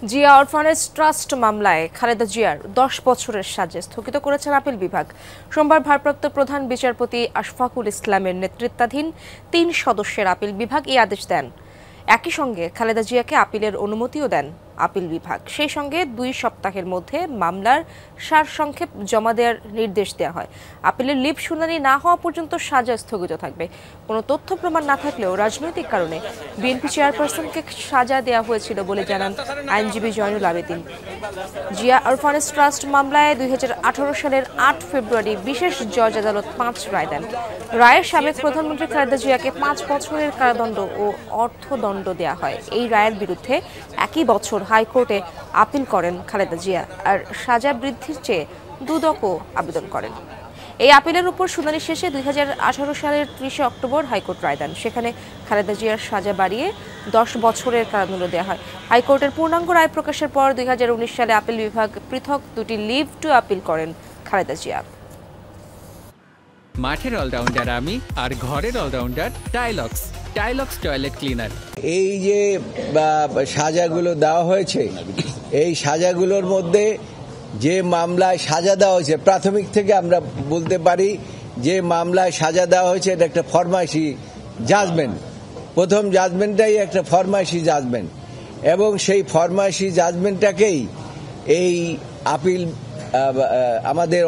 Zia orphanage trust মামলায় খালেদা জিয়ার 10 বছরের সাজা স্থগিত করেছেন আপিল বিভাগ। সোমবার ভারপ্রাপ্ত প্রধান বিচারপতি আশফাকুল ইসলামের নেতৃত্বাধীন 3 সদস্যের আপিল বিভাগ এই আদেশ দেন। একই সঙ্গে খালেদা জিয়াকে আপিলের অনুমতিও দেন আপিল বিভাগ। সেই সঙ্গে 2 সপ্তাহের মধ্যে মামলার সারসংক্ষেপ জমা দেওয়ার নির্দেশ দেওয়া হয়। আপিলের লিভ শুনানি না হওয়া পর্যন্ত সাজা স্থগিত থাকবে। কোনো তথ্য প্রমাণ না থাকলেও রাজনৈতিক কারণে বিএনপি চেয়ারপারসনকে সাজা দেওয়া হয়েছিল বলে জানান আইনজীবী জয়নুল আবেদিন। জিয়া অরফানেজ ট্রাস্ট মামলায় 2018 সালের 8 ফেব্রুয়ারি বিশেষ জজ আদালত 5 রায় দেন। রায়ে সাবেক প্রধানমন্ত্রী খালেদা জিয়াকে 5 বছরের কারাদণ্ড ও অর্থদণ্ড দেওয়া হয়। এই রায়ের বিরুদ্ধে একই বছর হাইকোর্টে আপিল করেন খালেদা জিয়া, আর সাজা বৃদ্ধির চেয়ে দুদকও আবেদন করেন। এই আপিলের উপর শুনানি শেষে 2018 সালের 30 অক্টোবর হাইকোর্ট রায় দেন। সেখানে খালেদা জিয়ার সাজা বাড়িয়ে 10 বছরের কারাদণ্ড দেওয়া হয়। হাইকোর্টের পূর্ণাঙ্গ রায় প্রকাশের পর 2019 সালে আপিল বিভাগ পৃথক 2টি লিভ টু আপিল করেন খালেদা জিয়া। মাঠের অলরাউন্ডার আমি, আর ঘরের অলরাউন্ডার টাইলক্স। টাইলক্স টয়লেট ক্লিনার। এই যে সাজাগুলো দেওয়া হয়েছে, এই সাজাগুলোর মধ্যে যে মামলায় সাজা দেওয়া হয়েছে, প্রাথমিক থেকে আমরা বলতে পারি যে মামলায় সাজা দেওয়া হয়েছে এটা একটা ফরমাইশি জাজমেন্ট। প্রথম জাজমেন্টটাই একটা ফরমাইশি জাজমেন্ট, এবং সেই ফরমাইশি জাজমেন্টটাকেই এই আপিল আমাদের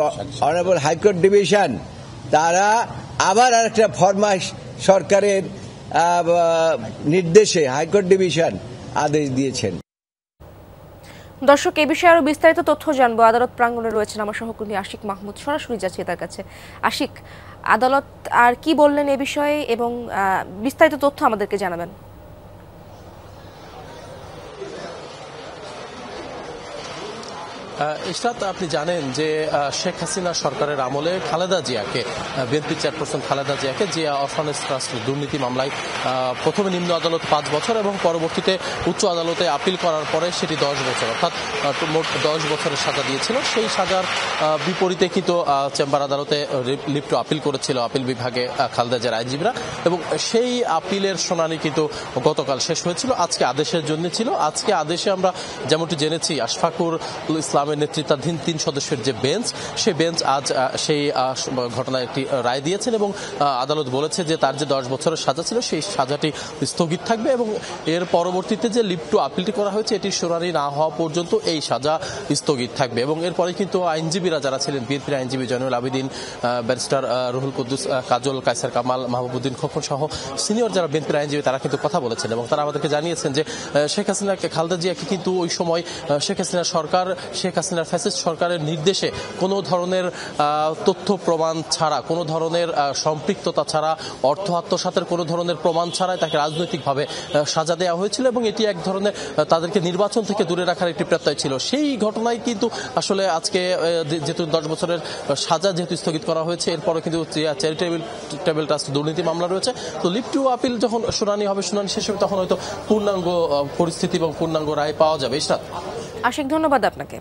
অনারেবল হাইকোর্ট ডিভিশন তারা আবার আরেকটা ফরমাইশ সরকারের নির্দেশে হাইকোর্ট ডিভিশন আদেশ দিয়েছেন। দর্শক, এই বিষয়ে আরো বিস্তারিত তথ্য জানবো। আদালত প্রাঙ্গণে রয়েছেন আমার সহকর্মী আশিক মাহমুদ। সরাসরি যাচ্ছি তার কাছে। আশিক, আদালত আর কি বললেন এ বিষয়ে এবং বিস্তারিত তথ্য আমাদেরকে জানাবেন। ইশরাত, আপনি জানেন যে শেখ হাসিনা সরকারের আমলে খালেদা জিয়াকে, বিএনপি চেয়ারপারসন খালেদা জিয়াকে জিয়া অরফানেজ ট্রাস্ট দুর্নীতি মামলায় প্রথমে নিম্ন আদালত 5 বছর এবং পরবর্তীতে উচ্চ আদালতে আপিল করার পরে সেটি 10 বছর, অর্থাৎ মোট 10 বছরের সাজা দিয়েছিল। সেই সাজার বিপরীতে কিন্তু চেম্বার আদালতে লিভ টু আপিল করেছিল আপিল বিভাগে খালেদা জিয়ার আইনজীবীরা, এবং সেই আপিলের শুনানি কিন্তু গতকাল শেষ হয়েছিল। আজকে আদেশের জন্য ছিল। আজকে আদেশে আমরা যেমনটি জেনেছি, আশফাকুল ইসলাম নেতৃত্বাধীন 3 সদস্যের যে বেঞ্চ, সেই বেঞ্চ আজ সেই ঘটনায় একটি রায় দিয়েছেন এবং আদালত বলেছে যে তার যে 10 বছরের সাজা ছিল সেই সাজাটি স্থগিত থাকবে, এবং এর পরবর্তীতে যে লিভ টু আপিলটি করা হয়েছে এটি শুনানি না হওয়া পর্যন্ত এই সাজা স্থগিত থাকবে। এবং এরপরে কিন্তু আইনজীবীরা যারা ছিলেন, বিএনপির আইনজীবী জয়নুল আবেদিন, ব্যারিস্টার রুহুল কুদ্দুস, কাজল, কায়সার কামাল, মাহবুবুদ্দিন খোকন সহ সিনিয়র যারা বিএনপির আইনজীবী তারা কিন্তু কথা বলেছেন, এবং তারা আমাদেরকে জানিয়েছেন যে শেখ হাসিনাকে, খালেদা জিয়াকে কিন্তু ওই সময় শেখ হাসিনার সরকার, শেখ হাসিনার ফ্যাসিস্ট সরকারের নির্দেশে কোনো ধরনের তথ্য প্রমাণ ছাড়া, কোনো ধরনের সম্পৃক্ততা ছাড়া, অর্থ আত্মসাতের কোনো ধরনের প্রমাণ ছাড়াই তাকে রাজনৈতিকভাবে সাজা দেওয়া হয়েছিল, এবং এটি এক ধরনের তাদেরকে নির্বাচন থেকে দূরে রাখার একটি প্রত্যয় ছিল। সেই ঘটনায় কিন্তু আসলে আজকে যেহেতু 10 বছরের সাজা যেহেতু স্থগিত করা হয়েছে, এরপরে কিন্তু চ্যারিটেবল ট্রাস্ট দুর্নীতি মামলা রয়েছে। তো লিভ টু আপিল যখন শুনানি হবে, শুনানি শেষ হবে, তখন হয়তো পূর্ণাঙ্গ পরিস্থিতি এবং পূর্ণাঙ্গ রায় পাওয়া যাবে। ইশরাত, আশিক, ধন্যবাদ আপনাকে।